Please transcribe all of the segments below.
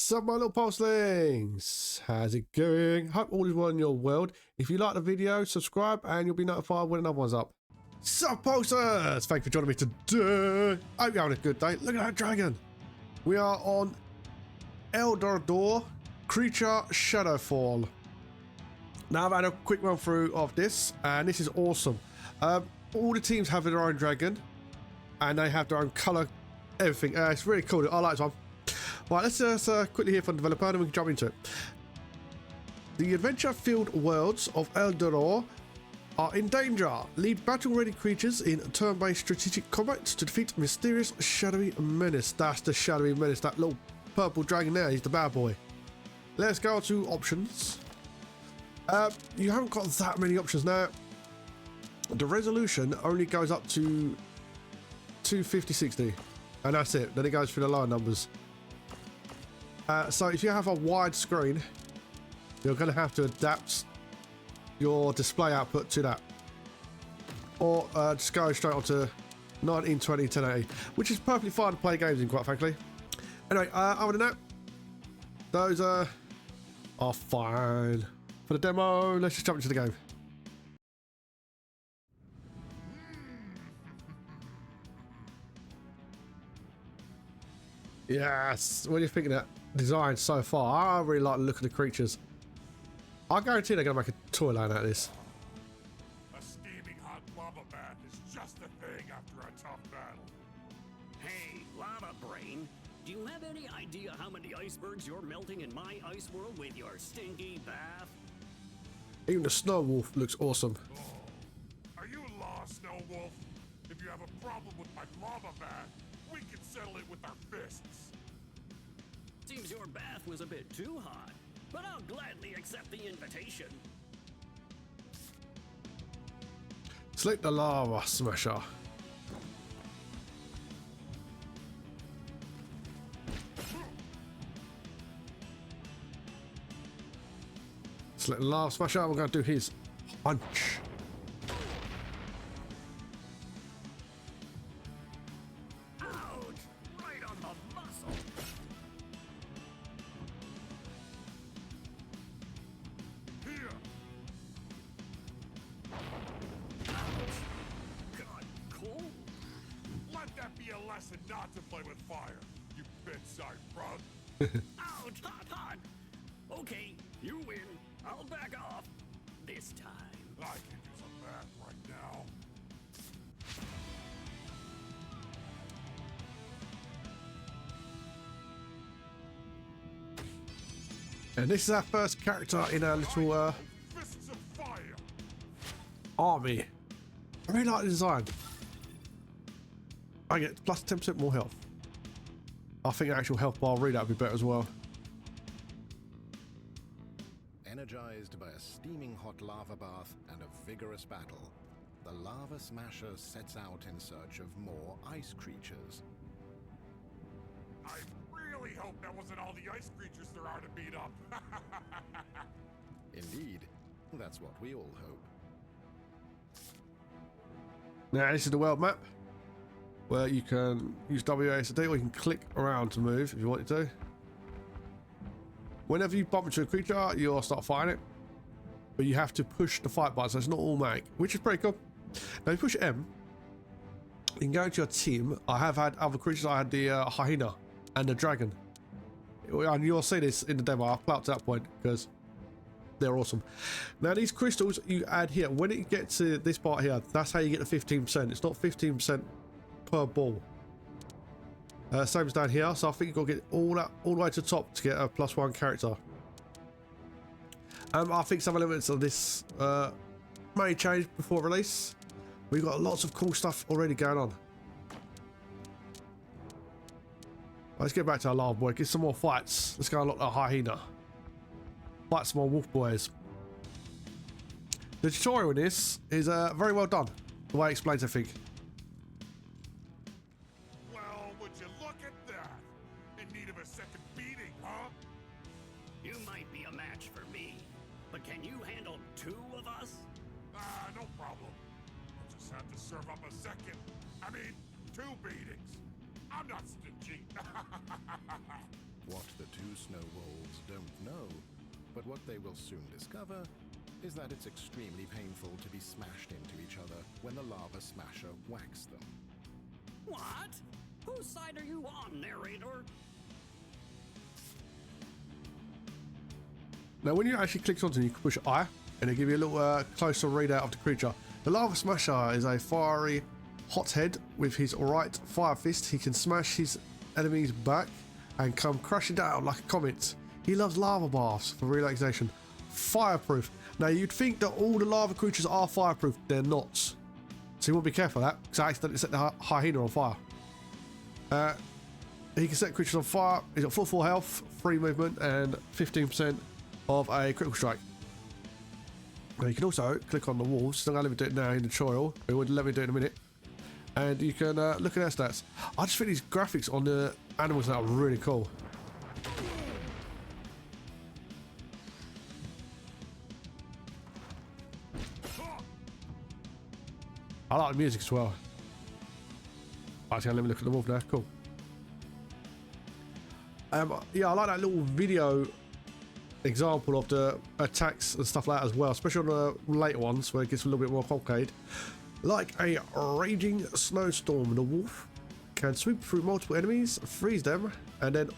Sup my little pulselings, how's it going? Hope all is well in your world. If you like the video, subscribe and you'll be notified when another one's up. Sup pulsers, thanks for joining me today. Hope you're having a good day. Look at that dragon. We are on Eldrador, creature shadowfall. Now I've had a quick run through of this and this is awesome. All the teams have their own dragon and they have their own colour, everything. It's really cool. I like this one. Right, let's quickly hear from the developer and we can jump into it. The adventure-filled worlds of Eldrador are in danger. Lead battle-ready creatures in turn-based strategic combat to defeat mysterious shadowy menace. That's the shadowy menace, that little purple dragon there. He's the bad boy. Let's go to options. You haven't got that many options now. The resolution only goes up to 250-60, and that's it. Then it goes through the lower numbers. So if you have a wide screen, you're going to have to adapt your display output to that, or just go straight onto 1920 1080, which is perfectly fine to play games in, quite frankly. Anyway, other than that, those are fine for the demo. Let's just jump into the game. Yes, what do you think of that design so far? I really like the look of the creatures. I guarantee they're going to make a toy line out of this. A steaming hot lava bath is just a thing after a tough battle. Hey, lava brain, do you have any idea how many icebergs you're melting in my ice world with your stinky bath? Even the snow wolf looks awesome. Oh, are you lost, Snow Wolf? If you have a problem with my lava bath, we can settle it with our fists. Seems your bath was a bit too hot, but I'll gladly accept the invitation. Select the lava smasher. Select the lava smasher. We're going to do his punch. Not to play with fire, you bedside rug. Ouch, hot, hot. Okay, you win. I'll back off. This time. I can use a bath right now. And this is our first character in our little Fists of fire. army. I really like the design. I get plus 10% more health. I think the actual health bar readout would be better as well. Energized by a steaming hot lava bath and a vigorous battle, the lava smasher sets out in search of more ice creatures. I really hope that wasn't all the ice creatures there are to beat up. Indeed, that's what we all hope. Now this is the world map, where you can use WASD or you can click around to move if you wanted to. Whenever you bump into a creature, you'll start fighting it, but you have to push the fight button, so it's not automatic, which is pretty cool. Now, if you push M, you can go into your team. I have had other creatures. I had the hyena and the dragon, and you'll see this in the demo. I'll play up to that point because they're awesome. Now, these crystals you add here, when it gets to this part here, that's how you get the 15%. It's not 15% per ball. Same as down here, so I think you've got to get all the way to the top to get a +1 character. I think some elements of this may change before release. We've got lots of cool stuff already going on. Let's get back to our lava boy, get some more fights. Let's go unlock the hyena. Fight some more wolf boys. The tutorial in this is very well done, the way it explains everything. Second beating, huh? You might be a match for me, but can you handle 2 of us? No problem. I'll just have to serve up a second. I mean, 2 beatings. I'm not stingy. What the two snow wolves don't know, but what they will soon discover is that it's extremely painful to be smashed into each other when the lava smasher whacks them. What? Whose side are you on, narrator? Now, when you actually click onto it, you can push I, and it'll give you a little closer readout of the creature. The Lava Smasher is a fiery hothead with his right fire fist. He can smash his enemies back and come crashing down like a comet. He loves lava baths for relaxation. Fireproof. Now, you'd think that all the lava creatures are fireproof. They're not. So you want to be careful of that, because I accidentally set the hyena on fire. He can set creatures on fire. He's got 4 health, 3 movement, and 15% of a critical strike. Now you can also click on the wolves. So I'm going to let me do it now in the tutorial. It would let me do it in a minute. And you can look at their stats. I just think these graphics on the animals now are really cool. I like the music as well. Actually, let me look at the wolf now. Cool. Yeah, I like that little video example of the attacks and stuff like that as well, especially on the later ones where it gets a little bit more complicated. Like a raging snowstorm, the wolf can sweep through multiple enemies, freeze them, and then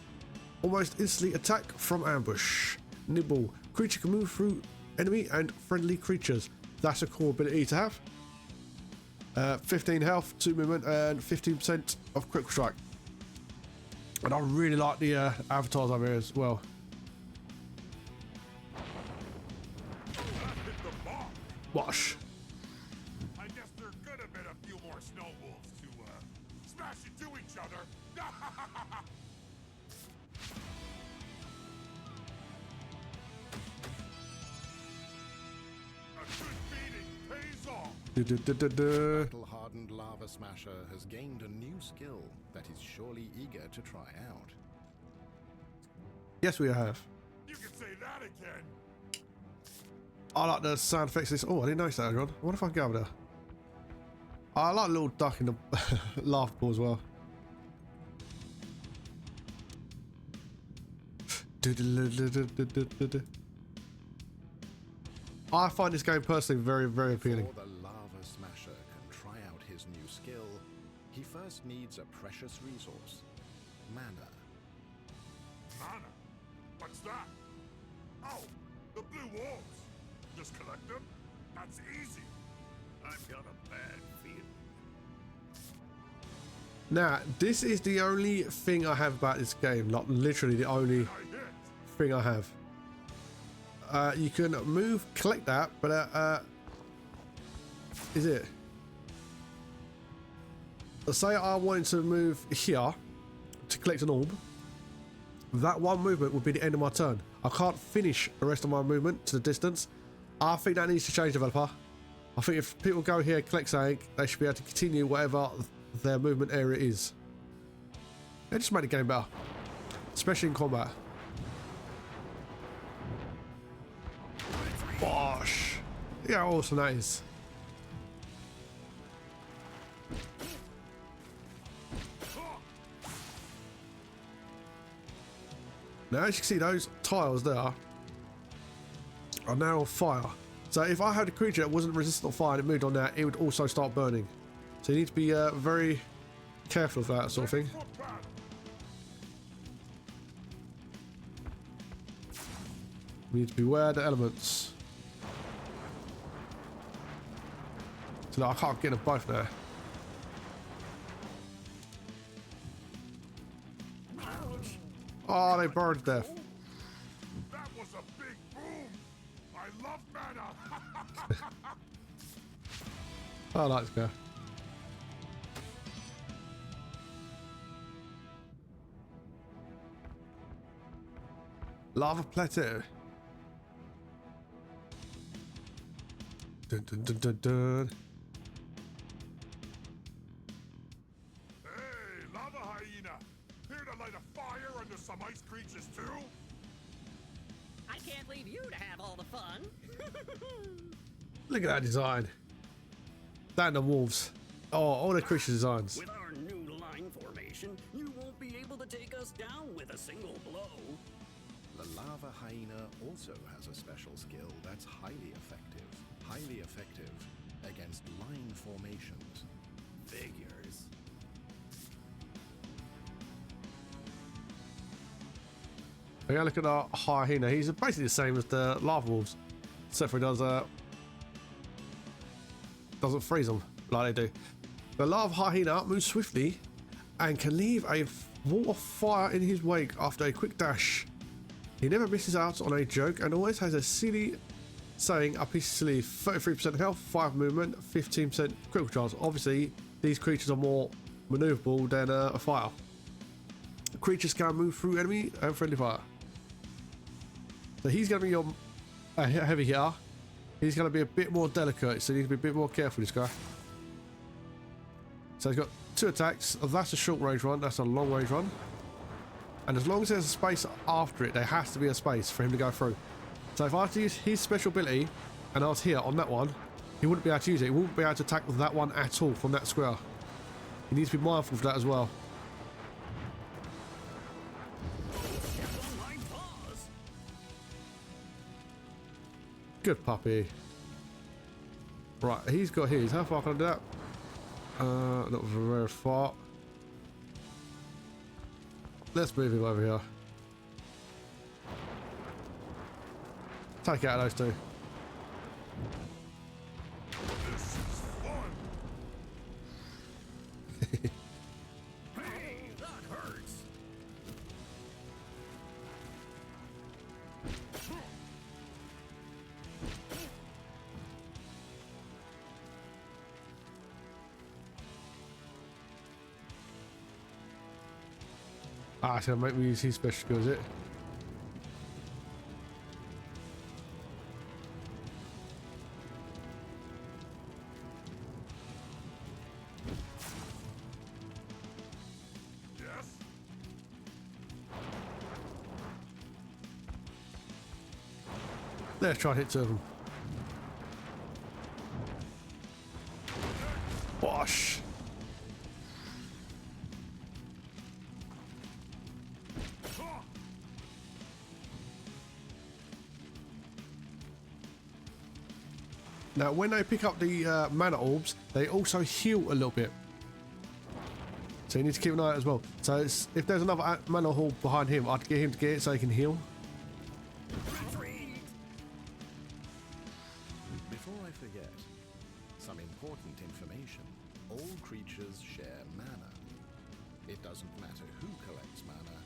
almost instantly attack from ambush. Nibble. Creature can move through enemy and friendly creatures. That's a cool ability to have. 15 health, 2 movement, and 15% of critical strike. And I really like the avatars over here as well. Wash. I guess there could have been a few more snow wolves to smash into each other. A good beating pays off. Battle-hardened Lava Smasher has gained a new skill that he's surely eager to try out. Yes, we have. You can say that again. I like the sound effects of this. Oh, I didn't notice that earlier on. What if I go over there? I like the little duck in the laugh pool as well. I find this game personally very, very appealing. Before the Lava Smasher can try out his new skill, he first needs a precious resource: mana. Mana? What's that? Oh, the blue wolves. Just collect them? That's easy. I've got a bad feeling. Now, this is the only thing I have about this game. Like, literally the only I hit. thing I have. You can move, collect that, but is it? Let's say I wanted to move here to collect an orb. That one movement would be the end of my turn. I can't finish the rest of my movement to the distance. I think that needs to change, developer. I think if people go here and collect something, they should be able to continue whatever their movement area is. They just make the game better, especially in combat. Bosh! Yeah, how awesome that is. Now, as you can see, those tiles there are now on fire. So if I had a creature that wasn't resistant to fire and it moved on that, it would also start burning. So you need to be very careful of that sort of thing. You need to beware the elements. So that I can't get them both there. Oh, they burned to death. That was a big boom. I love mana. I like this guy. Lava plateau. Dun, dun, dun, dun, dun. Hey, lava hyena. Here to light a fire under some ice creatures too? I can't leave you to have all the fun. Look at that design. That and the wolves. Oh, all the creature designs. With our new line formation, you won't be able to take us down with a single blow. The lava hyena also has a special skill that's highly effective against line formations. Figures. Yeah, look at our hyena. He's basically the same as the lava wolves, except for he doesn't freeze them like they do. The lava hyena moves swiftly and can leave a wall of fire in his wake after a quick dash. He never misses out on a joke and always has a silly saying up his sleeve. 33% health, 5 movement, 15% critical chance. Obviously, these creatures are more maneuverable than a fire. Creatures can move through enemy and friendly fire. So he's going to be your heavy hitter. He's going to be a bit more delicate, so you need to be a bit more careful, this guy. So he's got 2 attacks. That's a short range one, that's a long range one. And as long as there's a space after it, there has to be a space for him to go through. So if I had to use his special ability, and I was here on that one, he wouldn't be able to use it. He wouldn't be able to attack that one at all from that square. He needs to be mindful of that as well. Good puppy. Right, he's got his. How far can I do that? Not very far. Let's move him over here. Take out those two. This is fun. Hey, that hurts. Ah, it's gonna make me use his special skill, is it? Yes? Let's try and hit 2 of them. Bosh! Now, when they pick up the mana orbs, they also heal a little bit. So you need to keep an eye out as well. So if there's another mana orb behind him, I'd get him to get it so he can heal. Retreat. Before I forget, some important information. All creatures share mana. It doesn't matter who collects mana.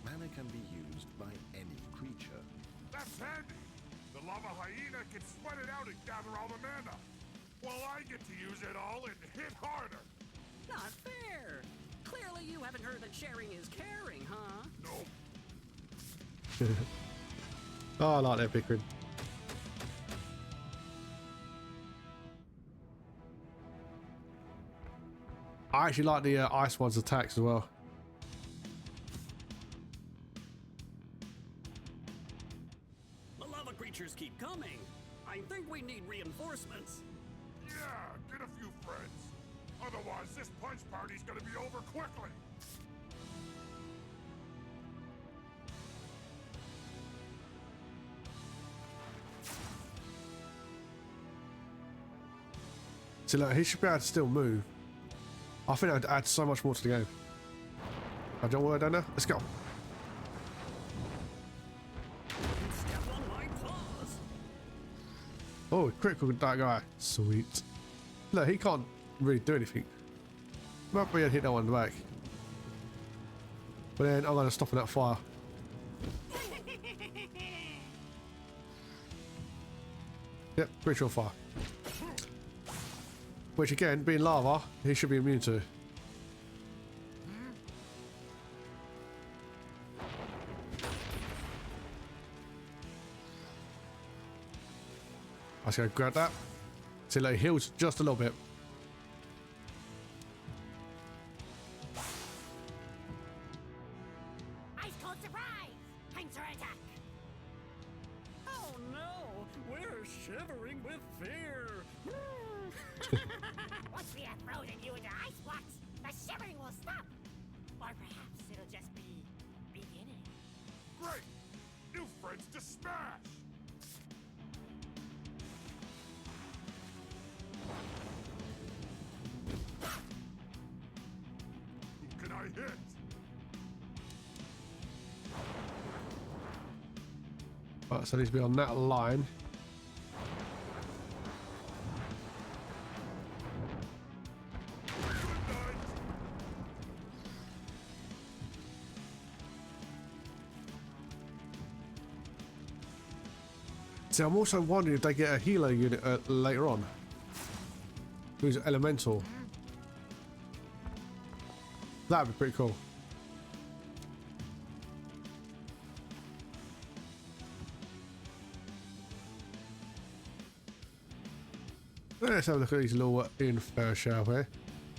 Mana can be used by any creature. That's handy. The lava hyena can sweat it out and gather all the mana, while I get to use it all and hit harder. Not fair. Clearly you haven't heard that sharing is caring, huh? Nope. Oh, I like that Pickering. I actually like the ice one's attacks as well. The lava creatures keep coming. I think we need reinforcements. Yeah, get a few friends. Otherwise, this punch party's gonna be over quickly. So look, he should be able to still move. I think that would add so much more to the game. I don't want to down there. Let's go. Step on my paws. Oh, critical that guy. Sweet. Look, he can't really do anything. Might be able to hit that one in the back. But then I'm going to stop in that fire. Yep, pretty sure fire. Which again, being lava, he should be immune to. I was going to grab that. See, like, he heals just a little bit. Ice cold surprise! Time to attack! Oh no! We're shivering with fear. Once we have frozen you into ice blocks, the shivering will stop! Or perhaps it'll just be beginning. Great! sides to smash! Who can I hit? Right, so it needs to be on that line. See, I'm also wondering if they get a healer unit later on. Who's elemental. That'd be pretty cool. Let's have a look at these little info, shall we?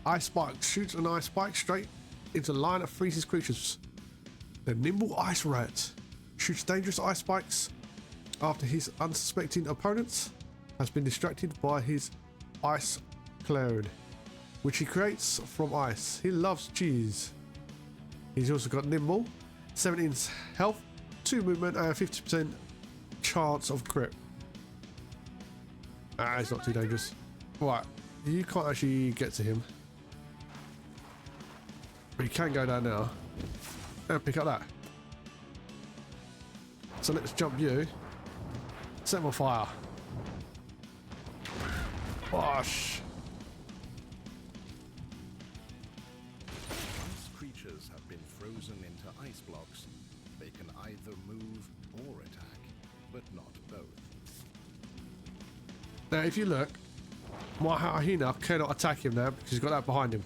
Ice Spike shoots an ice spike straight into the line of freezes creatures. The nimble ice rat shoots dangerous ice spikes after his unsuspecting opponent has been distracted by his ice cloud, which he creates from ice. He loves cheese. He's also got nimble, 17 health, 2 movement, and 50% chance of crit. Ah, it's not too dangerous. Right, you can't actually get to him. But you can go down now and pick up that. So let's jump you. Set him on fire. Wash. Once creatures have been frozen into ice blocks, they can either move or attack, but not both. Now, if you look, my hyena cannot attack him now because he's got that behind him.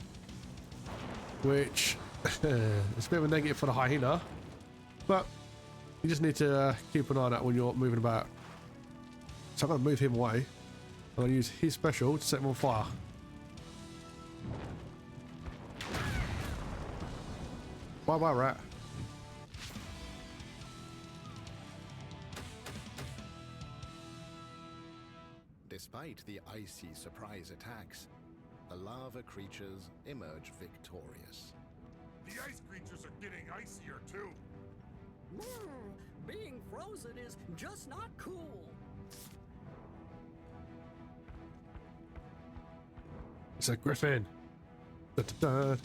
Which is a bit of a negative for the hyena. But you just need to keep an eye on that when you're moving about. So I'm going to move him away. I'm going to use his special to set him on fire. Bye bye, rat. Despite the icy surprise attacks, the lava creatures emerge victorious. The ice creatures are getting icier too. Being frozen is just not cool. It's a griffin. Da, da, da.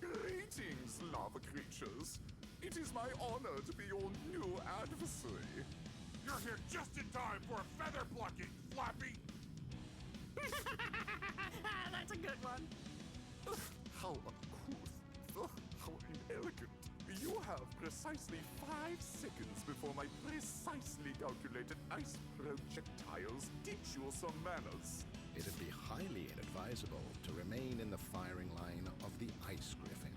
Greetings, lava creatures. It is my honor to be your new adversary. You're here just in time for a feather plucking, Flappy. That's a good one. How uncouth. How inelegant. You have precisely 5 seconds before my precisely calculated ice projectiles teach you some manners. It'd be highly inadvisable to remain in the firing line of the ice griffin.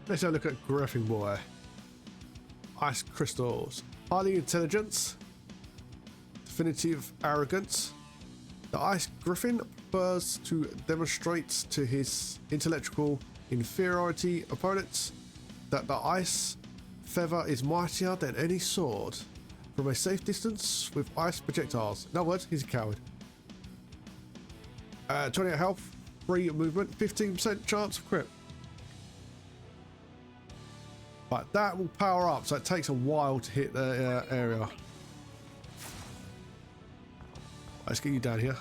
Let's have a look at Griffin Boy. Ice crystals. Highly intelligence. Definitive arrogance. The Ice Griffin prefers to demonstrate to his intellectual inferiority opponents that the ice feather is mightier than any sword from a safe distance with ice projectiles. In other words, he's a coward. 28 health, 3 movement, 15% chance of crit. But that will power up, so it takes a while to hit the area. Let's get you down here.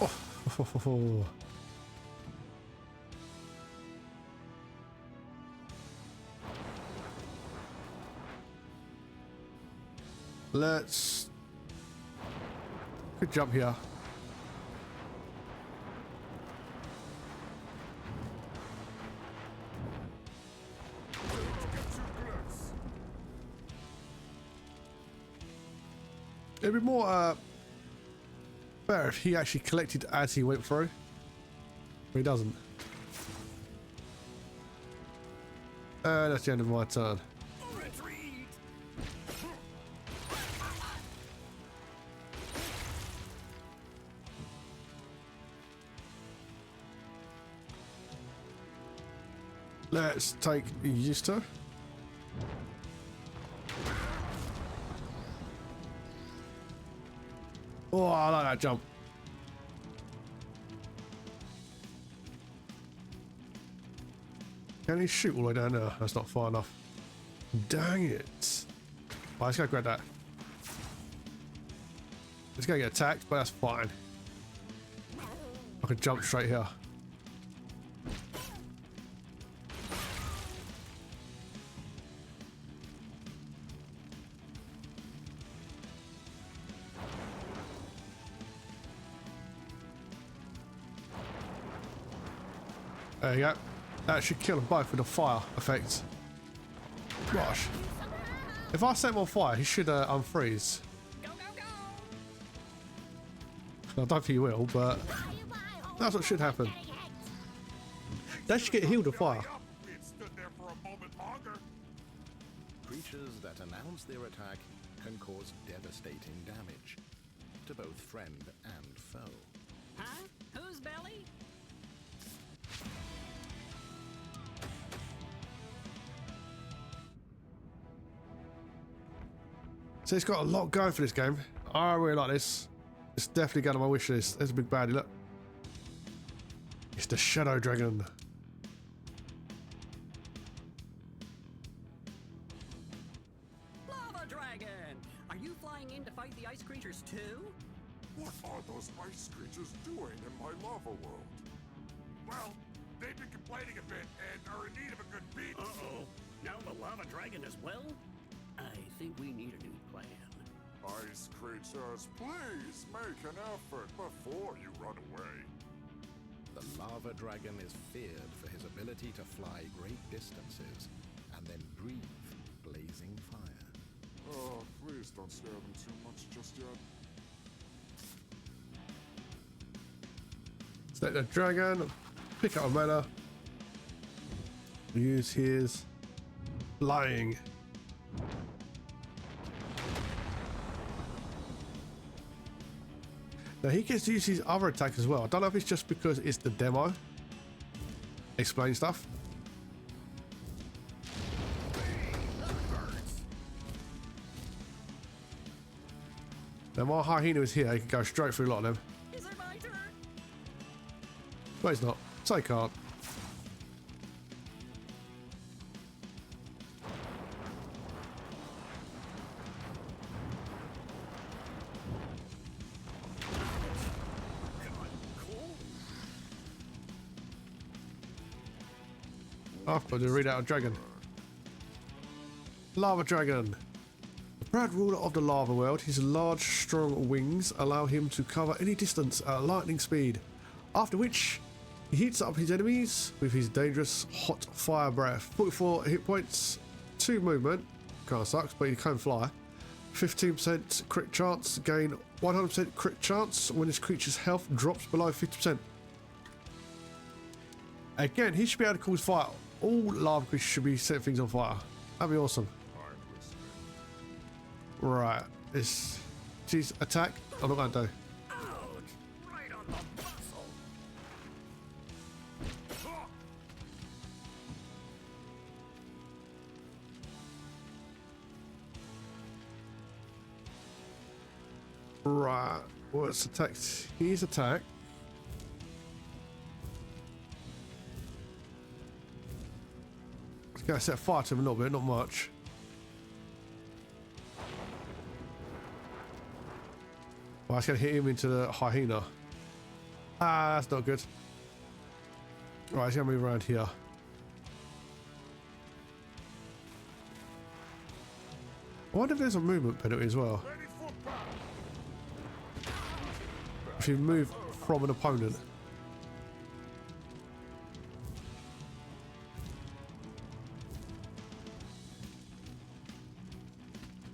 Oh. Let's... Good jump here. It'd be more better if he actually collected as he went through. But he doesn't. And that's the end of my turn. Retreat! Let's take used to. Oh, I like that jump. Can he shoot all the way down there? That's not far enough. Dang it. Right, let's go grab that. It's going to get attacked, but that's fine. I can jump straight here. There you go. That should kill them both with the fire effect. Gosh. If I set him on fire, he should unfreeze. Go, go, go! I don't think he will, but that's what should happen. They should get healed with fire. We had stood there for a moment longer. Creatures that announce their attack can cause devastating damage to both friend and foe. Huh? Whose belly? So it's got a lot going for this game. I really like this. It's definitely going on my wish list. There's a big baddie, look. It's the Shadow Dragon. Lava dragon! Are you flying in to fight the ice creatures too? What are those ice creatures doing in my lava world? Well, they've been complaining a bit and are in need of a good beat. Uh-oh. Now the lava dragon as well? I think we need a new plan. Ice creatures, please make an effort before you run away. The lava dragon is feared for his ability to fly great distances and then breathe blazing fire. Oh, please don't scare them too much just yet. Select the dragon, pick up a mana, use his flying. Now he gets to use his other attack as well. I don't know if it's just because it's the demo. Explain stuff. Now my hyena is here, he can go straight through a lot of them. Is it my turn? But he's not. So he can't. I've got to read out a dragon. Lava Dragon. The proud ruler of the lava world, his large, strong wings allow him to cover any distance at lightning speed. After which, he heats up his enemies with his dangerous hot fire breath. 44 hit points, 2 movement, kind of sucks, but he can fly. 15% crit chance, gain 100% crit chance when his creature's health drops below 50%. Again, he should be able to cause fire. All lava creatures should be setting things on fire. That'd be awesome. I'm listening. Right, this she's attack. I'm not going to do. Ouch! Right on the muscle! Right, what's attack? He's attack. Let's go set fire to him a little bit, not much. Well, it's going to hit him into the hyena. Ah, that's not good. Right, he's going to move around here. I wonder if there's a movement penalty as well. Ready for battle. If you move from an opponent.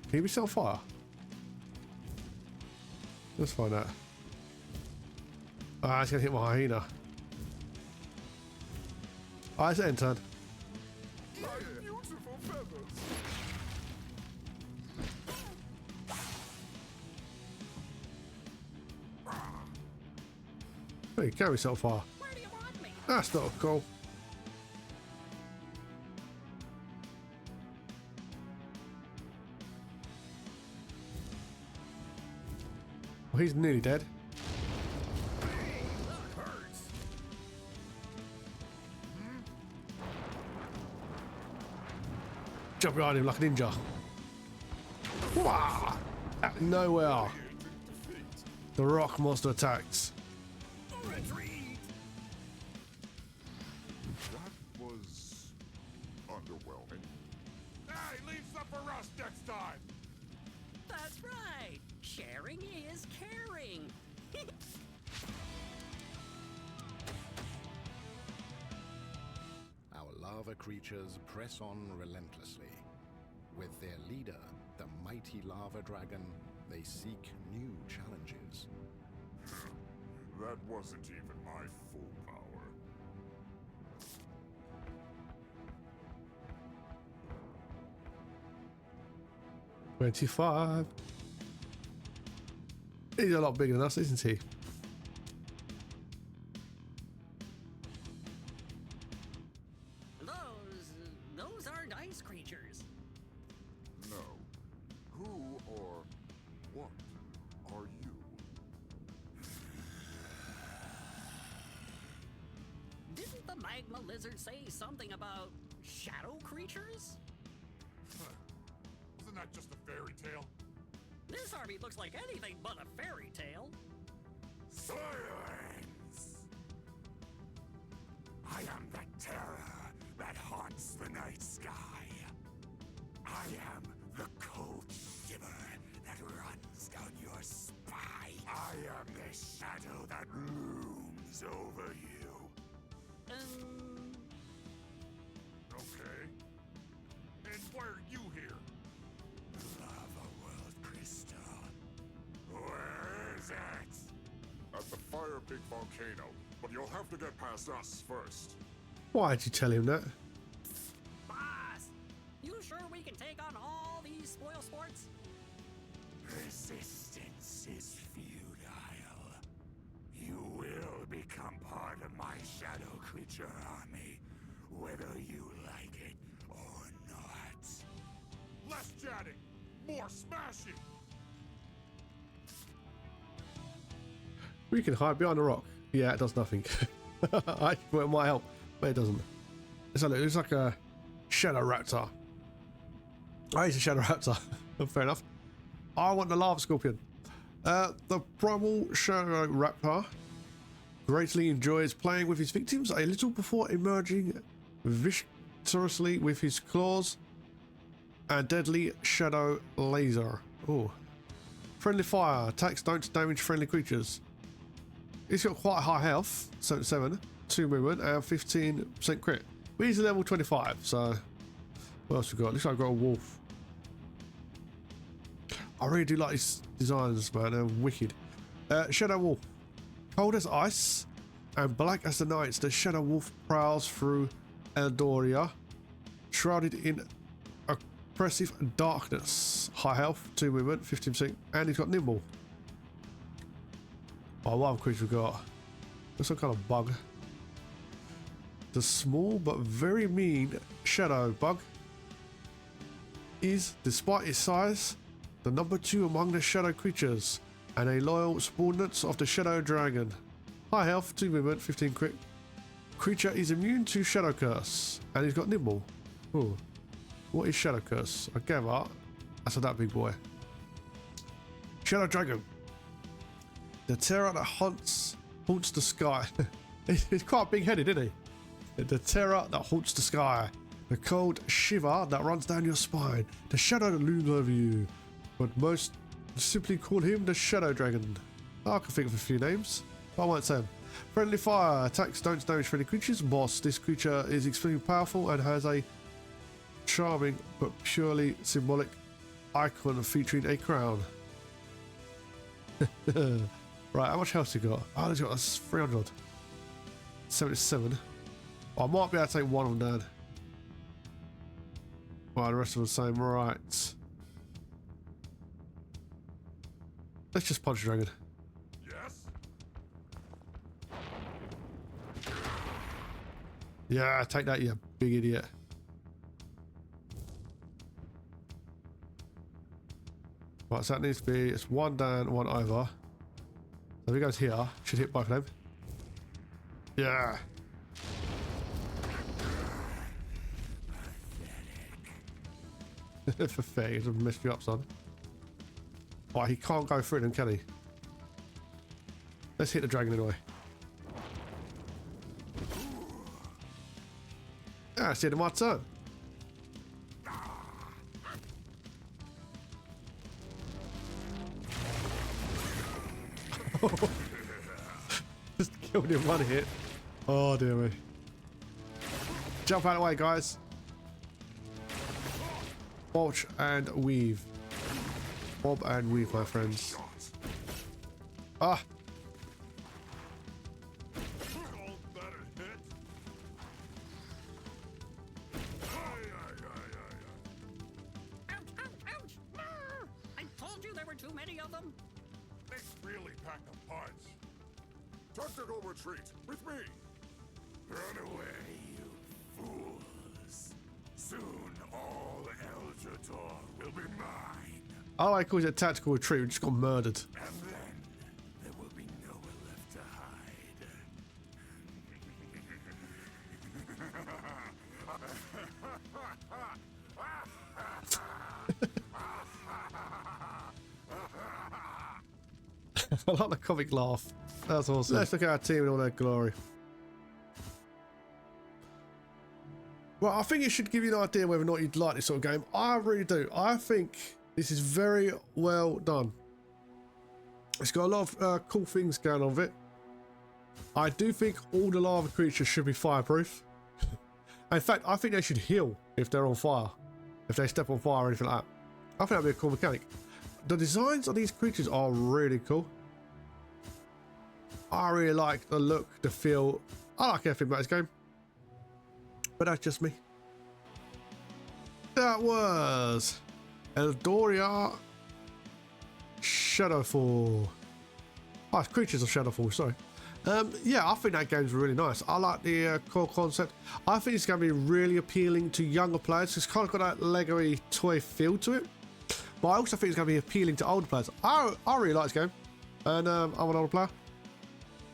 Can you be set on fire? Let's find out. Ah, it's gonna hit my hyena. Ah, it's end turn. My beautiful feathers. Hey, can't be set on fire. Where do you want me? That's not cool. Well, he's nearly dead. Hey, that hurts. Jump behind him like a ninja. Wah! Out of nowhere. The rock monster attacks. Retreat. That was underwhelming. Hey, leave some for us next time. That's right. Sharing is caring. Our lava creatures press on relentlessly. With their leader, the mighty lava dragon, they seek new challenges. That wasn't even my full power. 25. He's a lot bigger than us, isn't he? Those aren't ice creatures. No. Who or what are you? Didn't the magma lizard say something about shadow creatures? Isn't that just a fairy tale? This army looks like anything but a fairy tale. Silence! I am the terror that haunts the night sky. I am the cold shiver that runs down your spine. I am the shadow that looms over you. Okay. And why are you here? Lava World Crystal. Where is it? At the Fire Big Volcano, but you'll have to get past us first. Why'd you tell him that? Boss, you sure we can take on all these spoil sports? Resistance is futile. You will become part of my shadow creature army, whether you like it or not. Less chatting, more smashing. We can hide behind a rock. Yeah, it does nothing. Well, it might help, but it doesn't. It's like a shadow raptor. Oh, he's a shadow raptor. Fair enough. I want the lava scorpion. The primal shadow raptor greatly enjoys playing with his victims a little before emerging victoriously with his claws and deadly shadow laser. Oh. Friendly fire. Attacks don't damage friendly creatures. He's got quite high health, 77, 2 movement, and 15% crit. But he's level 25, so... What else we got? Looks like I've got a wolf. I really do like these designs, man. They're wicked. Shadow wolf. Cold as ice and black as the nights, the shadow wolf prowls through Eldoria, shrouded in oppressive darkness. High health, 2 movement, 15%, and he's got nimble. Oh, what other creature we got? There's some kind of bug. The small but very mean shadow bug is, despite its size, the number 2 among the shadow creatures and a loyal subordinate of the shadow dragon. High health, 2 movement, 15 crit. Creature is immune to shadow curse and he's got nimble. Ooh. What is shadow curse? I gather that's that big boy. Shadow dragon. The terror that haunts the sky. He's quite big-headed, isn't he? The terror that haunts the sky. The cold shiver that runs down your spine. The shadow that looms over you. But most simply call him the Shadow Dragon. I can think of a few names, but I won't say them. Friendly fire. Attacks don't damage friendly creatures. Boss. This creature is extremely powerful and has a charming but purely symbolic icon featuring a crown. Right, how much health you got? Oh, he's got 300. 77. Oh, I might be able to take one of them down. Right, the rest of them the same. Right. Let's just punch the dragon. Yes? Yeah, take that, you big idiot. Right, so that needs to be, it's one down, one over. So if he goes here, should hit both of them. Yeah. Pathetic. He's messed you up, son. Right, he can't go through them, can he? Let's hit the dragon anyway. Ah, it's the end of my turn. Just killed him one hit. Oh dear me. Jump out of the way, guys. Watch and weave. Bob and weave, my friends. Ah! Ouch, ouch, ouch! Ah, I told you there were too many of them. They really packed a punch. Tactical retreat with me. Run away, you fools. Soon all Eldrador will be mine. I like calling it a tactical retreat. We just got murdered. And then there will be nowhere left to hide. I like the comic laugh. That's awesome. Let's look at our team in all their glory. Well, I think it should give you an idea whether or not you'd like this sort of game. I really do. I think this is very well done. It's got a lot of cool things going on with it. I do think all the lava creatures should be fireproof. In fact, I think they should heal if they're on fire. If they step on fire or anything like that. I think that'd be a cool mechanic. The designs of these creatures are really cool. I really like the look, the feel. I like everything about this game. But that's just me. That was Eldrador Shadowfall. Oh, it's Creatures of Shadowfall, sorry. Yeah, I think that game's really nice. I like the core concept. I think it's going to be really appealing to younger players. It's kind of got that Lego-y toy feel to it. But I also think it's going to be appealing to older players. I really like this game. And I'm an older player.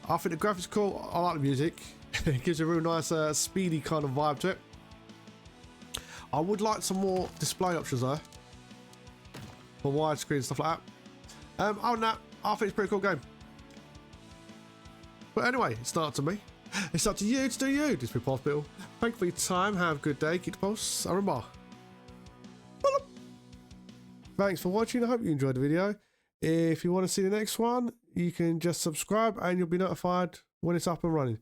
I think the graphics are cool. I like the music. It gives a real nice speedy kind of vibe to it. I would like some more display options though. For widescreen and stuff like that. Other than that, I think it's a pretty cool game. But anyway, it's not up to me. It's up to you to do you. This has been PulseBeetle. Thank you for your time. Have a good day. Keep the pulse. I remember. Thanks for watching. I hope you enjoyed the video. If you want to see the next one, you can just subscribe and you'll be notified when it's up and running.